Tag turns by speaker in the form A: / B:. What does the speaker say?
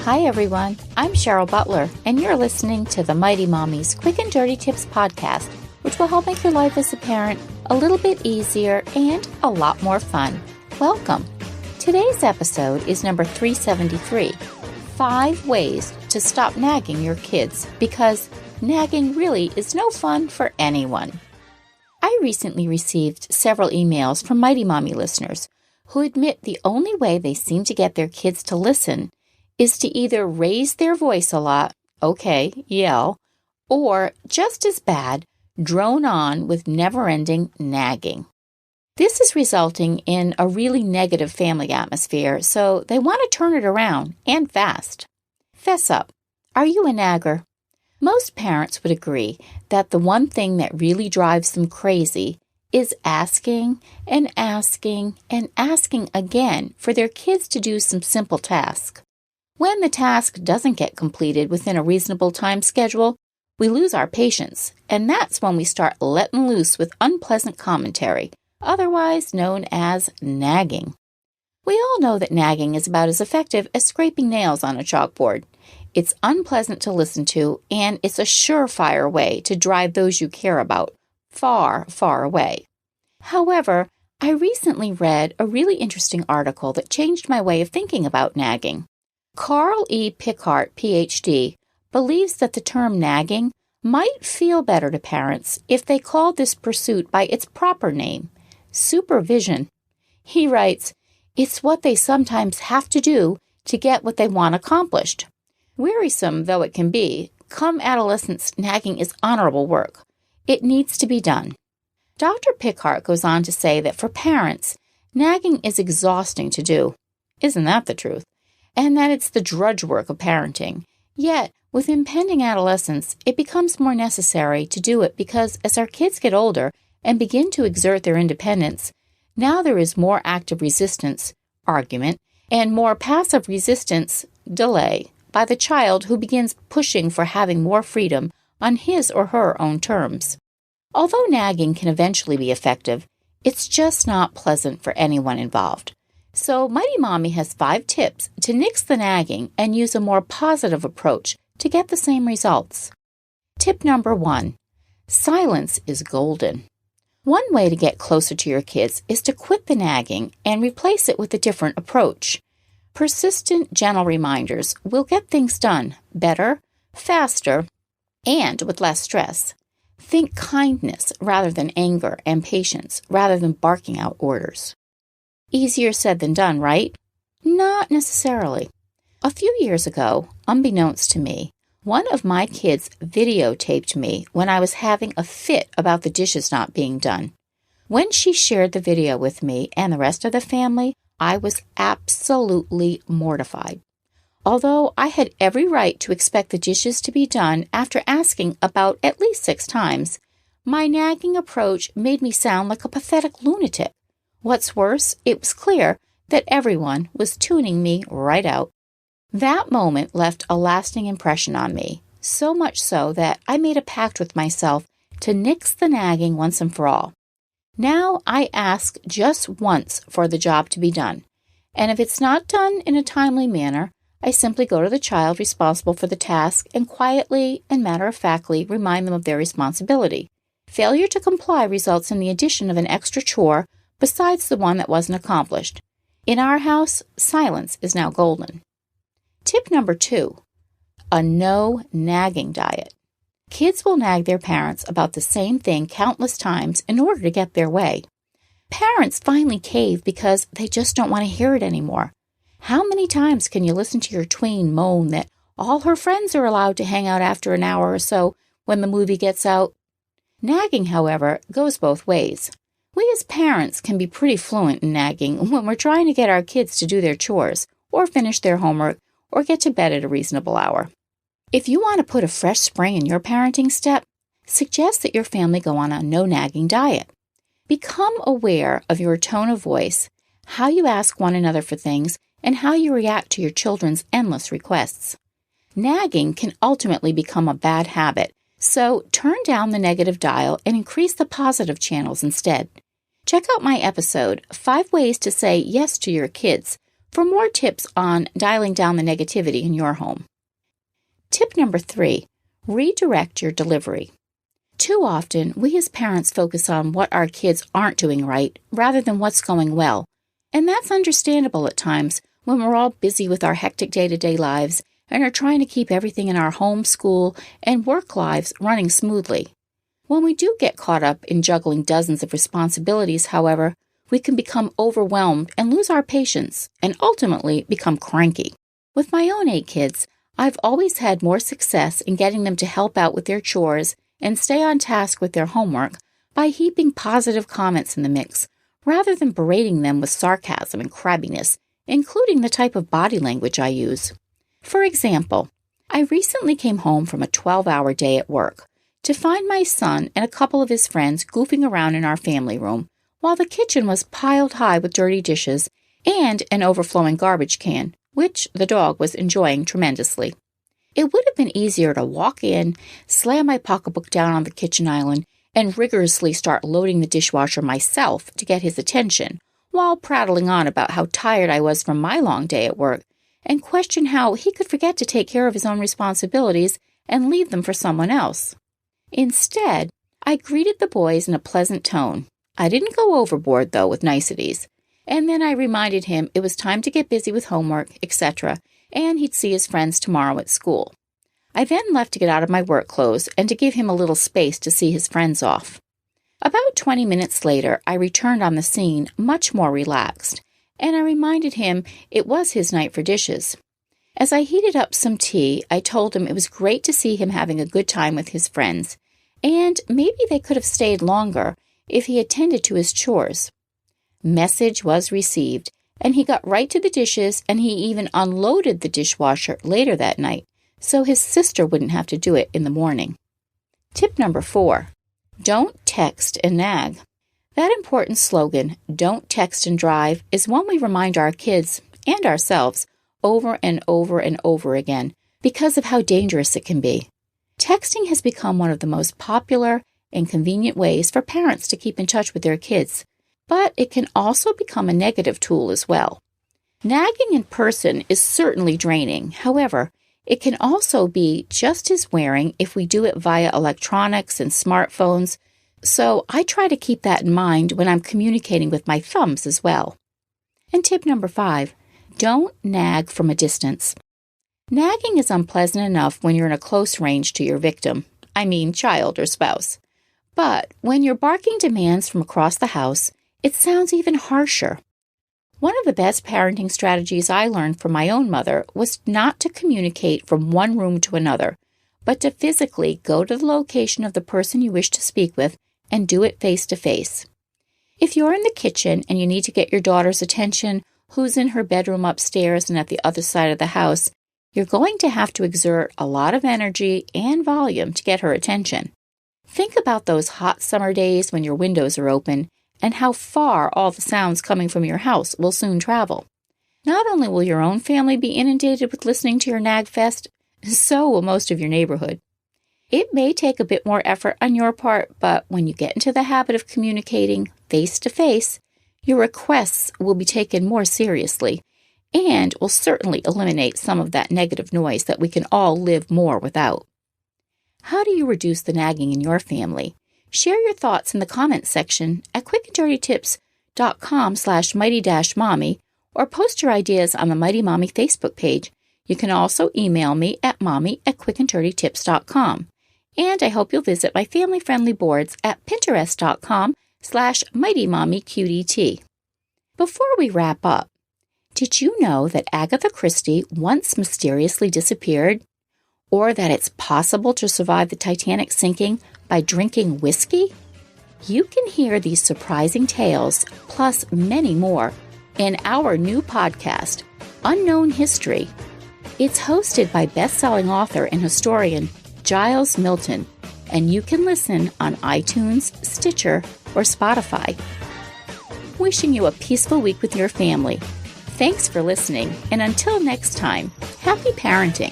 A: Hi everyone, I'm Cheryl Butler, and you're listening to the Mighty Mommy's Quick and Dirty Tips podcast, which will help make your life as a parent a little bit easier and a lot more fun. Welcome! Today's episode is number 373, 5 ways to stop nagging your kids, because nagging really is no fun for anyone. I recently received several emails from Mighty Mommy listeners who admit the only way they seem to get their kids to listen is to either raise their voice a lot, okay, yell, or just as bad, drone on with never-ending nagging. This is resulting in a really negative family atmosphere, so they want to turn it around, and fast. Fess up. Are you a nagger? Most parents would agree that the one thing that really drives them crazy is asking and asking and asking again for their kids to do some simple task. When the task doesn't get completed within a reasonable time schedule, we lose our patience, and that's when we start letting loose with unpleasant commentary, otherwise known as nagging. We all know that nagging is about as effective as scraping nails on a chalkboard. It's unpleasant to listen to, and it's a surefire way to drive those you care about far, far away. However, I recently read a really interesting article that changed my way of thinking about nagging. Carl E. Pickart, Ph.D., believes that the term nagging might feel better to parents if they called this pursuit by its proper name, supervision. He writes, "It's what they sometimes have to do to get what they want accomplished. Wearisome though it can be, come adolescence, nagging is honorable work. It needs to be done." Dr. Pickart goes on to say that for parents, nagging is exhausting to do. Isn't that the truth? And that it's the drudge work of parenting. Yet, with impending adolescence, it becomes more necessary to do it because as our kids get older and begin to exert their independence, now there is more active resistance, argument, and more passive resistance, delay, by the child who begins pushing for having more freedom on his or her own terms. Although nagging can eventually be effective, it's just not pleasant for anyone involved. So Mighty Mommy has 5 tips to nix the nagging and use a more positive approach to get the same results. Tip number 1. Silence is golden. One way to get closer to your kids is to quit the nagging and replace it with a different approach. Persistent, gentle reminders will get things done better, faster, and with less stress. Think kindness rather than anger and patience rather than barking out orders. Easier said than done, right? Not necessarily. A few years ago, unbeknownst to me, one of my kids videotaped me when I was having a fit about the dishes not being done. When she shared the video with me and the rest of the family, I was absolutely mortified. Although I had every right to expect the dishes to be done after asking about at least 6 times, my nagging approach made me sound like a pathetic lunatic. What's worse, it was clear that everyone was tuning me right out. That moment left a lasting impression on me, so much so that I made a pact with myself to nix the nagging once and for all. Now I ask just once for the job to be done, and if it's not done in a timely manner, I simply go to the child responsible for the task and quietly and matter-of-factly remind them of their responsibility. Failure to comply results in the addition of an extra chore besides the one that wasn't accomplished. In our house, silence is now golden. Tip number 2. A no nagging diet. Kids will nag their parents about the same thing countless times in order to get their way. Parents finally cave because they just don't want to hear it anymore. How many times can you listen to your tween moan that all her friends are allowed to hang out after an hour or so when the movie gets out? Nagging, however, goes both ways. We as parents can be pretty fluent in nagging when we're trying to get our kids to do their chores, or finish their homework, or get to bed at a reasonable hour. If you want to put a fresh spring in your parenting step, suggest that your family go on a no-nagging diet. Become aware of your tone of voice, how you ask one another for things, and how you react to your children's endless requests. Nagging can ultimately become a bad habit, so turn down the negative dial and increase the positive channels instead. Check out my episode, 5 Ways to Say Yes to Your Kids, for more tips on dialing down the negativity in your home. Tip number 3, redirect your delivery. Too often, we as parents focus on what our kids aren't doing right rather than what's going well. And that's understandable at times when we're all busy with our hectic day-to-day lives and are trying to keep everything in our home, school, and work lives running smoothly. When we do get caught up in juggling dozens of responsibilities, however, we can become overwhelmed and lose our patience and ultimately become cranky. With my own 8 kids, I've always had more success in getting them to help out with their chores and stay on task with their homework by heaping positive comments in the mix, rather than berating them with sarcasm and crabbiness, including the type of body language I use. For example, I recently came home from a 12-hour day at work to find my son and a couple of his friends goofing around in our family room, while the kitchen was piled high with dirty dishes and an overflowing garbage can, which the dog was enjoying tremendously. It would have been easier to walk in, slam my pocketbook down on the kitchen island, and rigorously start loading the dishwasher myself to get his attention, while prattling on about how tired I was from my long day at work, and question how he could forget to take care of his own responsibilities and leave them for someone else. Instead, I greeted the boys in a pleasant tone. I didn't go overboard, though, with niceties. And then I reminded him it was time to get busy with homework, etc., and he'd see his friends tomorrow at school. I then left to get out of my work clothes and to give him a little space to see his friends off. About 20 minutes later, I returned on the scene much more relaxed, and I reminded him it was his night for dishes. As I heated up some tea, I told him it was great to see him having a good time with his friends, and maybe they could have stayed longer if he attended to his chores. Message was received, and he got right to the dishes, and he even unloaded the dishwasher later that night, so his sister wouldn't have to do it in the morning. Tip number 4, don't text and nag. That important slogan, don't text and drive, is one we remind our kids and ourselves over and over and over again because of how dangerous it can be. Texting has become one of the most popular and convenient ways for parents to keep in touch with their kids, but it can also become a negative tool as well. Nagging in person is certainly draining. However, it can also be just as wearing if we do it via electronics and smartphones, so I try to keep that in mind when I'm communicating with my thumbs as well. And tip number 5, don't nag from a distance. Nagging is unpleasant enough when you're in a close range to your victim, child or spouse. But when you're barking demands from across the house, it sounds even harsher. One of the best parenting strategies I learned from my own mother was not to communicate from one room to another, but to physically go to the location of the person you wish to speak with and do it face to face. If you're in the kitchen and you need to get your daughter's attention, who's in her bedroom upstairs and at the other side of the house, you're going to have to exert a lot of energy and volume to get her attention. Think about those hot summer days when your windows are open and how far all the sounds coming from your house will soon travel. Not only will your own family be inundated with listening to your nag fest, so will most of your neighborhood. It may take a bit more effort on your part, but when you get into the habit of communicating face to face, your requests will be taken more seriously and will certainly eliminate some of that negative noise that we can all live more without. How do you reduce the nagging in your family? Share your thoughts in the comments section at quickanddirtytips.com/mighty-mommy or post your ideas on the Mighty Mommy Facebook page. You can also email me at mommy@quickanddirtytips.com. And I hope you'll visit my family-friendly boards at pinterest.com/mightymommyqdt. Before we wrap up, did you know that Agatha Christie once mysteriously disappeared? Or that it's possible to survive the Titanic sinking by drinking whiskey? You can hear these surprising tales, plus many more, in our new podcast, Unknown History. It's hosted by best-selling author and historian Giles Milton, and you can listen on iTunes, Stitcher, or Spotify. Wishing you a peaceful week with your family. Thanks for listening, and until next time, happy parenting.